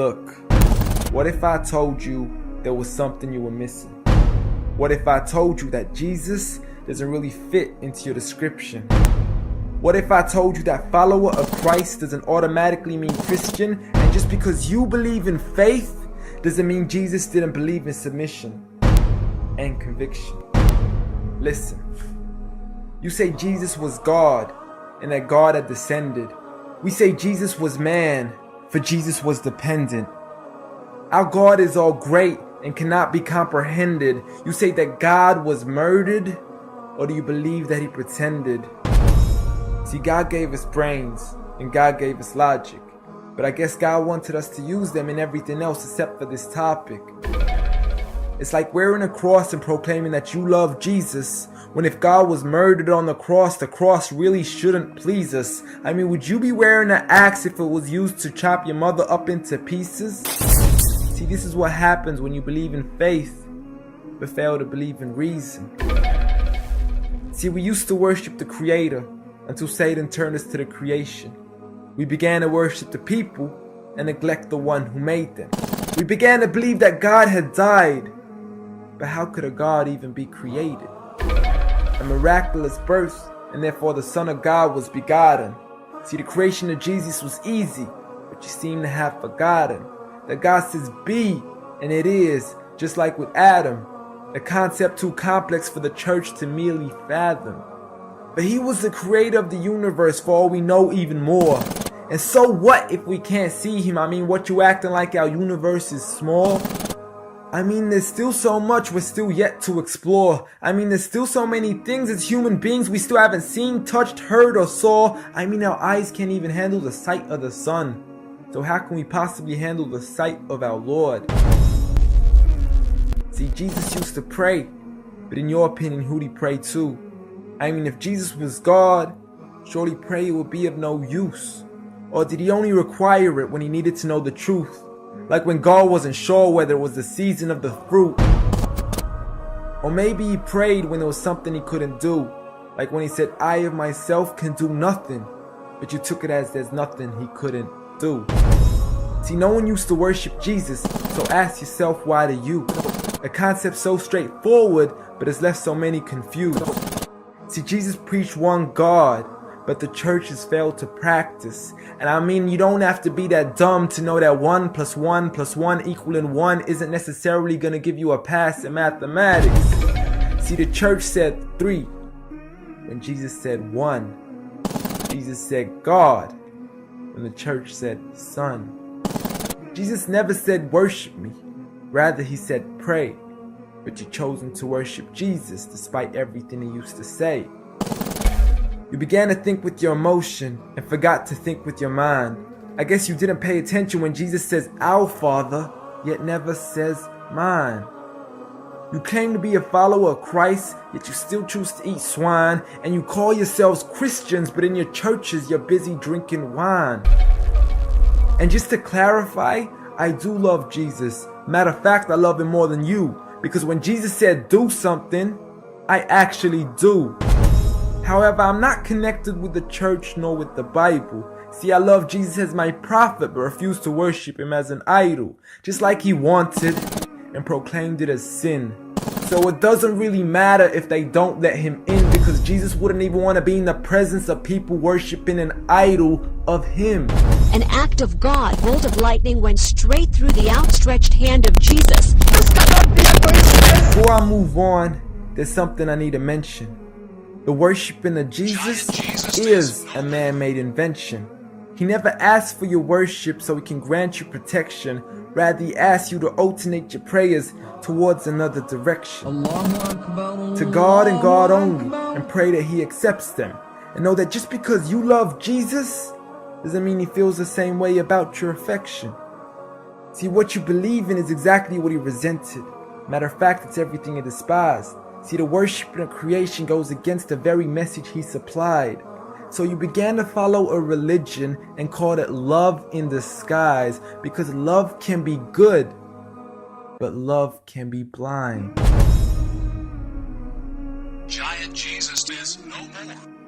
Look, what if I told you there was something you were missing? What if I told you that Jesus doesn't really fit into your description? What if I told you that follower of Christ doesn't automatically mean Christian, and just because you believe in faith doesn't mean Jesus didn't believe in submission and conviction? Listen, you say Jesus was God and that God had descended. We say Jesus was man, for Jesus was dependent. Our God is all great and cannot be comprehended. You say that God was murdered, or do you believe that he pretended? See, God gave us brains and God gave us logic, but I guess God wanted us to use them in everything else except for this topic. It's like wearing a cross and proclaiming that you love Jesus, when if God was murdered on the cross really shouldn't please us. I mean, would you be wearing an axe if it was used to chop your mother up into pieces? See, this is what happens when you believe in faith, but fail to believe in reason. See, we used to worship the Creator until Satan turned us to the creation. We began to worship the people and neglect the one who made them. We began to believe that God had died, but how could a God even be created? A miraculous birth, and therefore the Son of God was begotten. See, the creation of Jesus was easy, but you seem to have forgotten that God says be, and it is, just like with Adam, a concept too complex for the church to merely fathom. But he was the creator of the universe, for all we know, even more. And so what if we can't see him? I mean, what, you acting like our universe is small? I mean, there's still so much we're still yet to explore. I mean, there's still so many things as human beings we still haven't seen, touched, heard, or saw. I mean, our eyes can't even handle the sight of the sun. So how can we possibly handle the sight of our Lord? See, Jesus used to pray, but in your opinion, who'd he pray to? I mean, if Jesus was God, surely prayer would be of no use. Or did he only require it when he needed to know the truth? Like when God wasn't sure whether it was the season of the fruit. Or maybe he prayed when there was something he couldn't do. Like when he said, I of myself can do nothing. But you took it as there's nothing he couldn't do. See, no one used to worship Jesus, so ask yourself, why do you? A concept so straightforward, but has left so many confused. See, Jesus preached one God, but the church has failed to practice. And I mean, you don't have to be that dumb to know that 1 + 1 + 1 equaling 1 isn't necessarily going to give you a pass in mathematics. See, the church said 3 when Jesus said 1. Jesus said God when the church said Son. Jesus never said worship me, rather he said pray. But you've chosen to worship Jesus despite everything he used to say. You began to think with your emotion and forgot to think with your mind. I guess you didn't pay attention when Jesus says our Father, yet never says mine. You claim to be a follower of Christ, yet you still choose to eat swine. And you call yourselves Christians, but in your churches you're busy drinking wine. And just to clarify, I do love Jesus. Matter of fact, I love him more than you. Because when Jesus said do something, I actually do. However, I'm not connected with the church nor with the Bible. See, I love Jesus as my prophet, but refuse to worship him as an idol, just like he wanted and proclaimed it as sin. So it doesn't really matter if they don't let him in, because Jesus wouldn't even want to be in the presence of people worshiping an idol of him. An act of God, bolt of lightning went straight through the outstretched hand of Jesus. Before I move on, there's something I need to mention. The worshiping of Jesus is a man-made invention. He never asked for your worship so he can grant you protection. Rather, he asks you to alternate your prayers towards another direction. To God and God only, and pray that he accepts them. And know that just because you love Jesus doesn't mean he feels the same way about your affection. See, what you believe in is exactly what he resented. Matter of fact, it's everything he despised. See, the worshiping of creation goes against the very message he supplied. So you began to follow a religion and called it love in disguise, because love can be good, but love can be blind. Giant Jesus is no more.